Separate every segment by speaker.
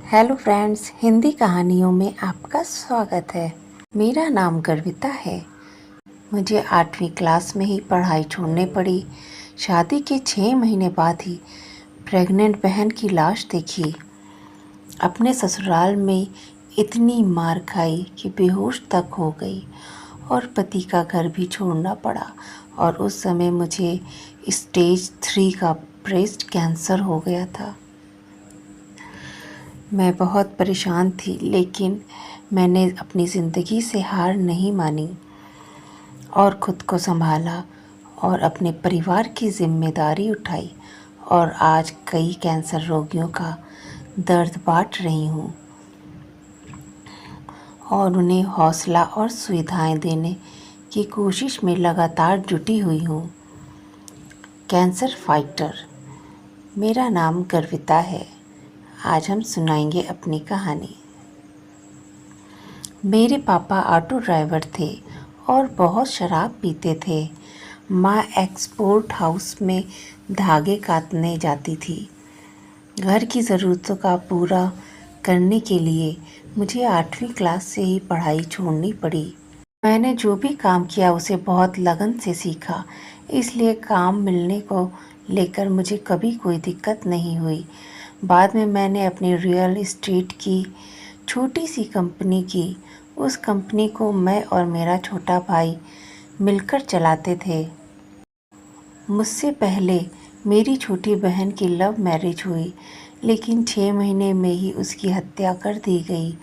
Speaker 1: Hello friends, Hindi कहानियों में आपका स्वागत है। मेरा नाम गर्विता है। मुझे 8वीं क्लास में ही पढ़ाई छोड़नी पड़ी। शादी के 6 महीने बाद ही प्रेग्नेंट बहन की लाश देखी। अपने ससुराल में इतनी मार खाई कि बेहोश तक हो गई और पति का घर भी छोड़ना पड़ा। और उस समय मुझे स्टेज 3 का ब्रेस्ट कैंसर हो गया था। मैं बहुत परेशान थी, लेकिन मैंने अपनी ज़िंदगी से हार नहीं मानी और ख़ुद को संभाला और अपने परिवार की ज़िम्मेदारी उठाई। और आज कई कैंसर रोगियों का दर्द बांट रही हूँ और उन्हें हौसला और सुविधाएं देने की कोशिश में लगातार जुटी हुई हूँ। Cancer fighter. मेरा नाम गर्विता है। आज हम सुनाएंगे अपनी कहानी। मेरे पापा ऑटो ड्राइवर थे और बहुत शराब पीते थे। माँ एक्सपोर्ट हाउस में धागे काटने जाती थी। घर की ज़रूरतों का पूरा करने के लिए मुझे 8वीं क्लास से ही पढ़ाई छोड़नी पड़ी। मैंने जो भी काम किया उसे बहुत लगन से सीखा, इसलिए काम मिलने को लेकर मुझे कभी कोई दिक्कत नहीं हुई। बाद में मैंने अपनी रियल एस्टेट की छोटी सी कंपनी की। उस कंपनी को मैं और मेरा छोटा भाई मिलकर चलाते थे। मुझसे पहले मेरी छोटी बहन की लव मैरिज हुई, लेकिन 6 महीने में ही उसकी हत्या कर दी गई।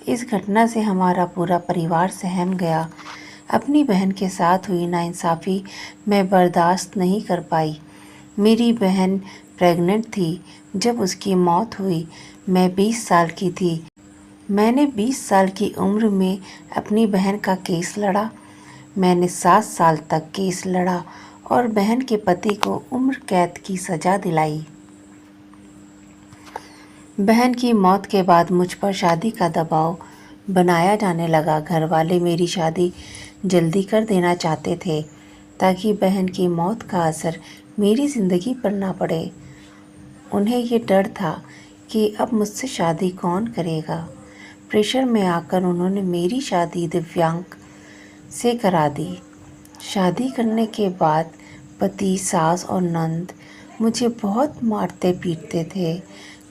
Speaker 1: इस घटना से हमारा पूरा परिवार सहम गया। अपनी बहन के साथ हुई नाइंसाफ़ी मैं बर्दाश्त नहीं कर पाई। मेरी बहन प्रेग्नेंट थी जब उसकी मौत हुई। मैं 20 साल की थी। मैंने 20 साल की उम्र में अपनी बहन का केस लड़ा। मैंने 7 साल तक केस लड़ा और बहन के पति को उम्र कैद की सज़ा दिलाई। बहन की मौत के बाद मुझ पर शादी का दबाव बनाया जाने लगा। घर वाले मेरी शादी जल्दी कर देना चाहते थे ताकि बहन की मौत का असर मेरी ज़िंदगी पर ना पड़े। उन्हें ये डर था कि अब मुझसे शादी कौन करेगा। प्रेशर में आकर उन्होंने मेरी शादी दिव्यांग से करा दी। शादी करने के बाद पति, सास और नंद मुझे बहुत मारते पीटते थे,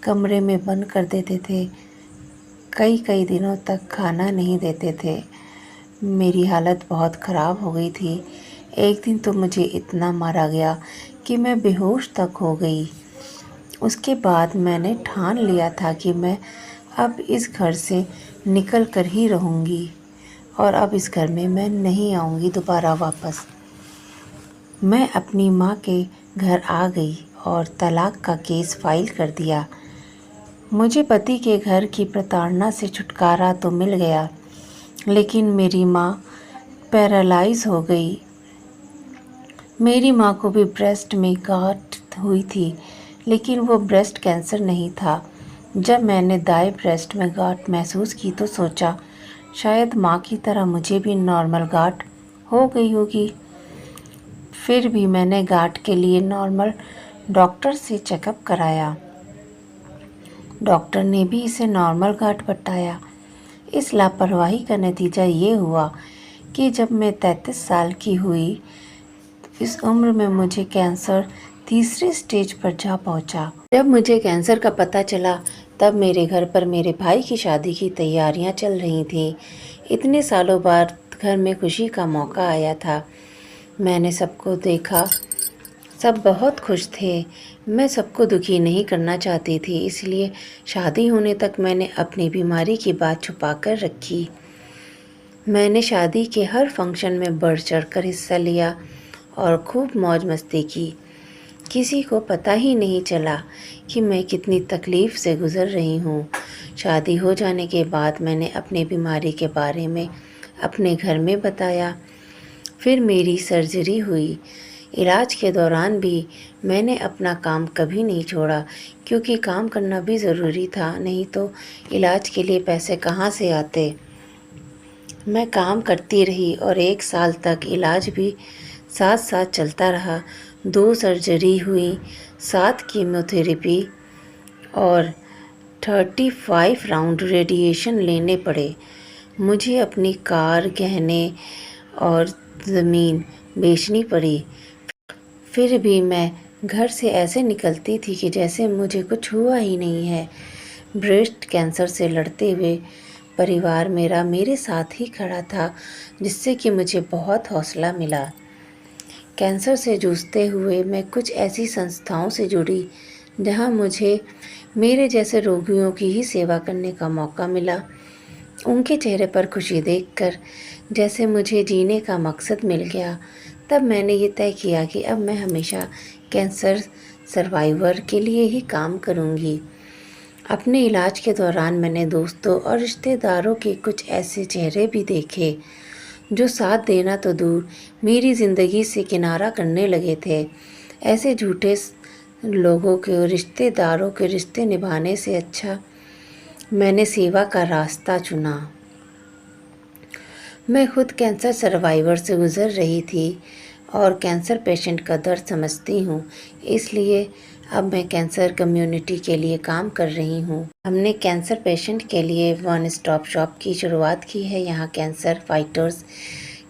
Speaker 1: कमरे में बंद कर देते थे, कई कई दिनों तक खाना नहीं देते थे। मेरी हालत बहुत ख़राब हो गई थी। एक दिन तो मुझे इतना मारा गया कि मैं बेहोश तक हो गई। उसके बाद मैंने ठान लिया था कि मैं अब इस घर से निकल कर ही रहूँगी और अब इस घर में मैं नहीं आऊँगी दोबारा वापस। मैं अपनी माँ के घर आ गई और तलाक का केस फाइल कर दिया। मुझे पति के घर की प्रताड़ना से छुटकारा तो मिल गया, लेकिन मेरी माँ पैरालाइज हो गई। मेरी माँ को भी ब्रेस्ट में गांठ हुई थी, लेकिन वो ब्रेस्ट कैंसर नहीं था। जब मैंने दाएं ब्रेस्ट में गांठ महसूस की तो सोचा शायद माँ की तरह मुझे भी नॉर्मल गांठ हो गई होगी। फिर भी मैंने गांठ के लिए नॉर्मल डॉक्टर से चेकअप कराया। डॉक्टर ने भी इसे नॉर्मल गांठ बताया। इस लापरवाही का नतीजा ये हुआ कि जब मैं 33 साल की हुई, इस उम्र में मुझे कैंसर तीसरे स्टेज पर जा पहुंचा। जब मुझे कैंसर का पता चला तब मेरे घर पर मेरे भाई की शादी की तैयारियां चल रही थीं। इतने सालों बाद घर में खुशी का मौका आया था। मैंने सबको देखा, सब बहुत खुश थे। मैं सबको दुखी नहीं करना चाहती थी, इसलिए शादी होने तक मैंने अपनी बीमारी की बात छुपा कर रखी। मैंने शादी के हर फंक्शन में बढ़ चढ़कर हिस्सा लिया और खूब मौज मस्ती की। किसी को पता ही नहीं चला कि मैं कितनी तकलीफ़ से गुज़र रही हूँ। शादी हो जाने के बाद मैंने अपनी बीमारी के बारे में अपने घर में बताया। फिर मेरी सर्जरी हुई। इलाज के दौरान भी मैंने अपना काम कभी नहीं छोड़ा, क्योंकि काम करना भी ज़रूरी था, नहीं तो इलाज के लिए पैसे कहाँ से आते। मैं काम करती रही और 1 साल तक इलाज भी साथ साथ चलता रहा। 2 सर्जरी हुई, 7 कीमोथेरेपी और 35 राउंड रेडिएशन लेने पड़े। मुझे अपनी कार, गहने और ज़मीन बेचनी पड़ी। फिर भी मैं घर से ऐसे निकलती थी कि जैसे मुझे कुछ हुआ ही नहीं है। ब्रेस्ट कैंसर से लड़ते हुए परिवार मेरा मेरे साथ ही खड़ा था, जिससे कि मुझे बहुत हौसला मिला। कैंसर से जूझते हुए मैं कुछ ऐसी संस्थाओं से जुड़ी जहां मुझे मेरे जैसे रोगियों की ही सेवा करने का मौका मिला। उनके चेहरे पर खुशी देखकर जैसे मुझे जीने का मकसद मिल गया। तब मैंने ये तय किया कि अब मैं हमेशा कैंसर सर्वाइवर के लिए ही काम करूँगी। अपने इलाज के दौरान मैंने दोस्तों और रिश्तेदारों के कुछ ऐसे चेहरे भी देखे जो साथ देना तो दूर मेरी ज़िंदगी से किनारा करने लगे थे। ऐसे झूठे लोगों के, रिश्तेदारों के रिश्ते निभाने से अच्छा मैंने सेवा का रास्ता चुना। मैं खुद कैंसर सर्वाइवर से गुज़र रही थी और कैंसर पेशेंट का दर्द समझती हूँ, इसलिए अब मैं कैंसर कम्युनिटी के लिए काम कर रही हूँ। हमने कैंसर पेशेंट के लिए वन स्टॉप शॉप की शुरुआत की है। यहाँ कैंसर फाइटर्स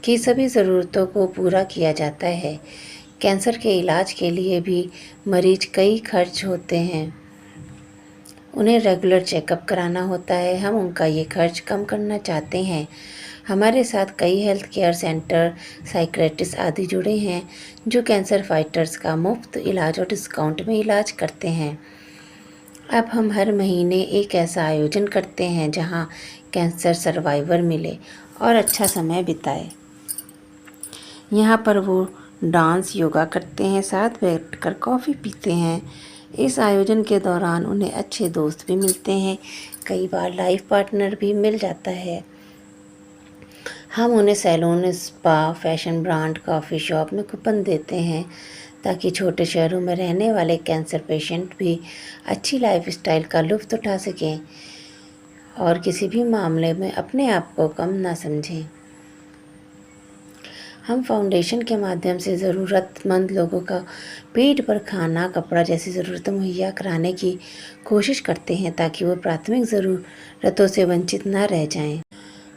Speaker 1: की सभी ज़रूरतों को पूरा किया जाता है। कैंसर के इलाज के लिए भी मरीज कई खर्च होते हैं, उन्हें रेगुलर चेकअप कराना होता है। हम उनका ये खर्च कम करना चाहते हैं। हमारे साथ कई हेल्थ केयर सेंटर, साइकियाट्रिस्ट आदि जुड़े हैं जो कैंसर फाइटर्स का मुफ्त इलाज और डिस्काउंट में इलाज करते हैं। अब हम हर महीने एक ऐसा आयोजन करते हैं जहां कैंसर सर्वाइवर मिले और अच्छा समय बिताए। यहाँ पर वो डांस, योगा करते हैं, साथ बैठकर कॉफ़ी पीते हैं। इस आयोजन के दौरान उन्हें अच्छे दोस्त भी मिलते हैं, कई बार लाइफ पार्टनर भी मिल जाता है। हम उन्हें salon, spa, fashion brand, coffee shop में कूपन देते हैं ताकि छोटे शहरों में रहने वाले कैंसर पेशेंट भी अच्छी लाइफस्टाइल का लुत्फ़ उठा सकें और किसी भी मामले में अपने आप को कम ना समझें। हम फाउंडेशन के माध्यम से ज़रूरतमंद लोगों का पेट भर खाना, कपड़ा जैसी ज़रूरतें मुहैया कराने की कोशिश करते हैं ताकि वो प्राथमिक ज़रूरतों से वंचित ना रह जाएं।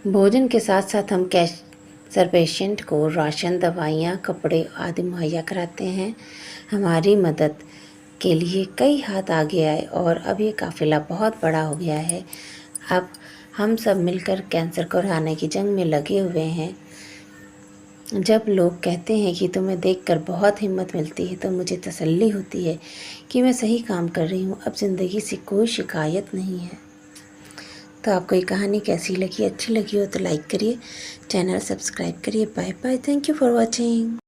Speaker 1: भोजन के साथ साथ हम कैंसर पेशेंट को राशन, दवाइयाँ, कपड़े आदि मुहैया कराते हैं। हमारी मदद के लिए कई हाथ आगे आए और अब ये काफ़िला बहुत बड़ा हो गया है। अब हम सब मिलकर कैंसर को हराने की जंग में लगे हुए हैं। जब लोग कहते हैं कि तुम्हें देखकर बहुत हिम्मत मिलती है तो मुझे तसल्ली होती है कि मैं सही काम कर रही हूँ। अब ज़िंदगी से कोई शिकायत नहीं है। तो आपको ये कहानी कैसी लगी? अच्छी लगी हो तो लाइक करिए, चैनल सब्सक्राइब करिए। Bye bye, thank you for watching.